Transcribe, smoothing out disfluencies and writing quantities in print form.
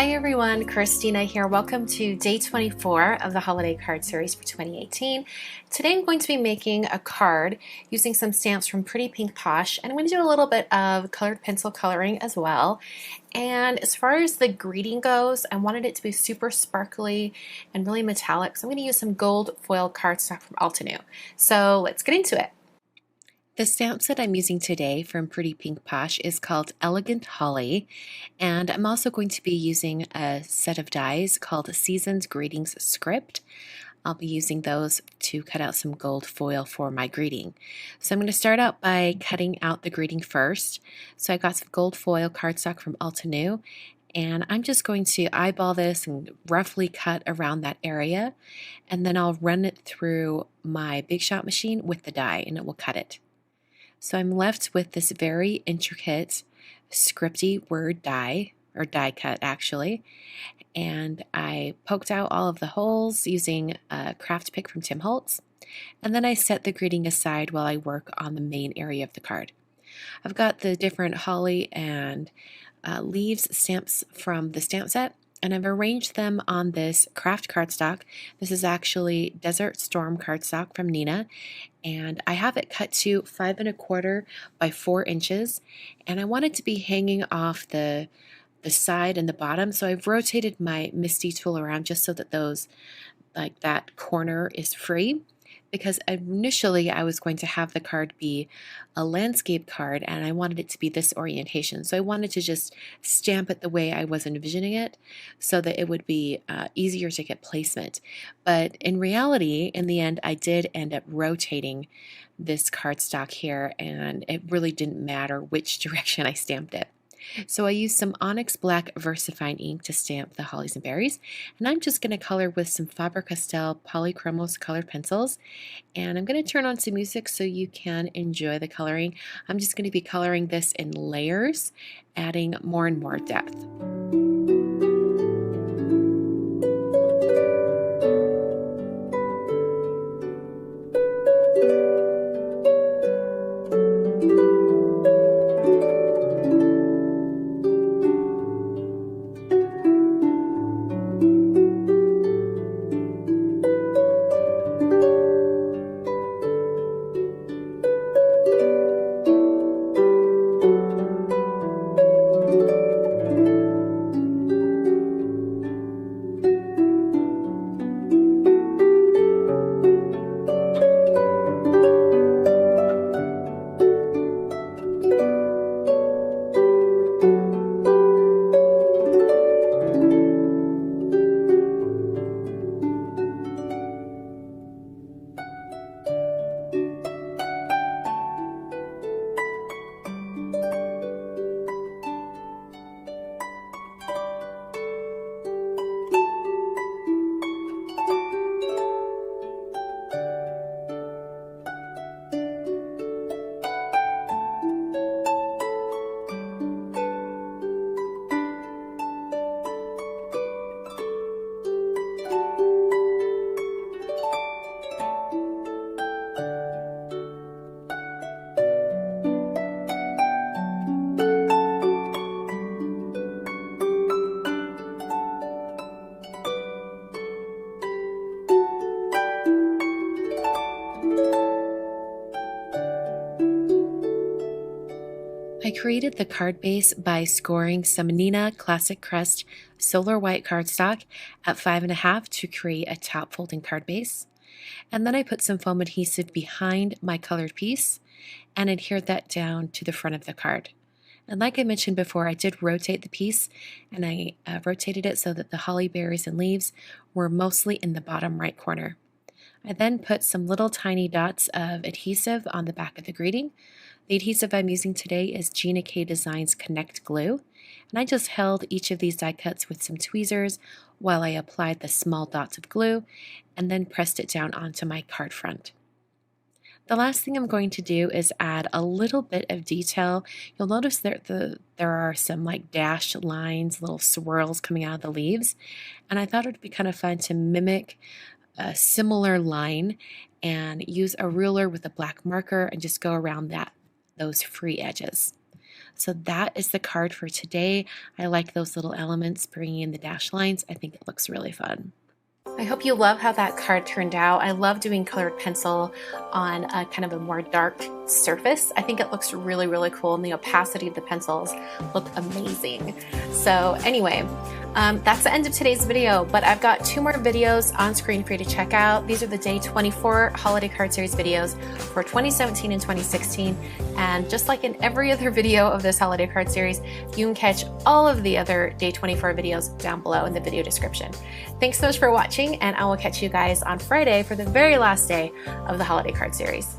Hi everyone, Kristina here. Welcome to day 24 of the holiday card series for 2018. Today I'm going to be making a card using some stamps from Pretty Pink Posh, and I'm going to do a little bit of colored pencil coloring as well. And as far as the greeting goes, I wanted it to be super sparkly and really metallic, so I'm going to use some gold foil cardstock from Altenew. So let's get into it. The stamp set I'm using today from Pretty Pink Posh is called Elegant Holly, and I'm also going to be using a set of dies called Season's Greetings Script. I'll be using those to cut out some gold foil for my greeting. So I'm going to start out by cutting out the greeting first. So I got some gold foil cardstock from Altenew, and I'm just going to eyeball this and roughly cut around that area, and then I'll run it through my Big Shot machine with the die, and it will cut it. So I'm left with this very intricate scripty word die, or die cut actually, and I poked out all of the holes using a craft pick from Tim Holtz, and then I set the greeting aside while I work on the main area of the card. I've got the different holly and leaves stamps from the stamp set, and I've arranged them on this Kraft Cardstock. This is actually Desert Storm cardstock from Nina, and I have it cut to 5 1/4 by 4 inches, and I want it to be hanging off the side and the bottom, so I've rotated my MISTI tool around just so that that corner is free, because initially I was going to have the card be a landscape card and I wanted it to be this orientation. So I wanted to just stamp it the way I was envisioning it so that it would be easier to get placement. But in reality, in the end, I did end up rotating this cardstock here, and it really didn't matter which direction I stamped it. So I used some Onyx Black VersaFine ink to stamp the hollies and berries, and I'm just going to color with some Faber-Castell Polychromos colored pencils, and I'm going to turn on some music so you can enjoy the coloring. I'm just going to be coloring this in layers, adding more and more depth. I created the card base by scoring some Nina Classic Crest Solar White cardstock at 5 1/2 to create a top folding card base. And then I put some foam adhesive behind my colored piece and adhered that down to the front of the card. And like I mentioned before, I did rotate the piece, and I rotated it so that the holly berries and leaves were mostly in the bottom right corner. I then put some little tiny dots of adhesive on the back of the greeting. The adhesive I'm using today is Gina K Designs Connect Glue, and I just held each of these die cuts with some tweezers while I applied the small dots of glue and then pressed it down onto my card front. The last thing I'm going to do is add a little bit of detail. You'll notice that there are some like dashed lines, little swirls coming out of the leaves, and I thought it would be kind of fun to mimic a similar line and use a ruler with a black marker and just go around those free edges. So that is the card for today. I like those little elements, bringing in the dash lines. I think it looks really fun. I hope you love how that card turned out. I love doing colored pencil on a kind of a more dark surface. I think it looks really, really cool, and the opacity of the pencils look amazing. So anyway, that's the end of today's video, but I've got 2 more videos on screen for you to check out. These are the day 24 holiday card series videos for 2017 and 2016. And just like in every other video of this holiday card series, you can catch all of the other day 24 videos down below in the video description. Thanks so much for watching, and I will catch you guys on Friday for the very last day of the holiday card series.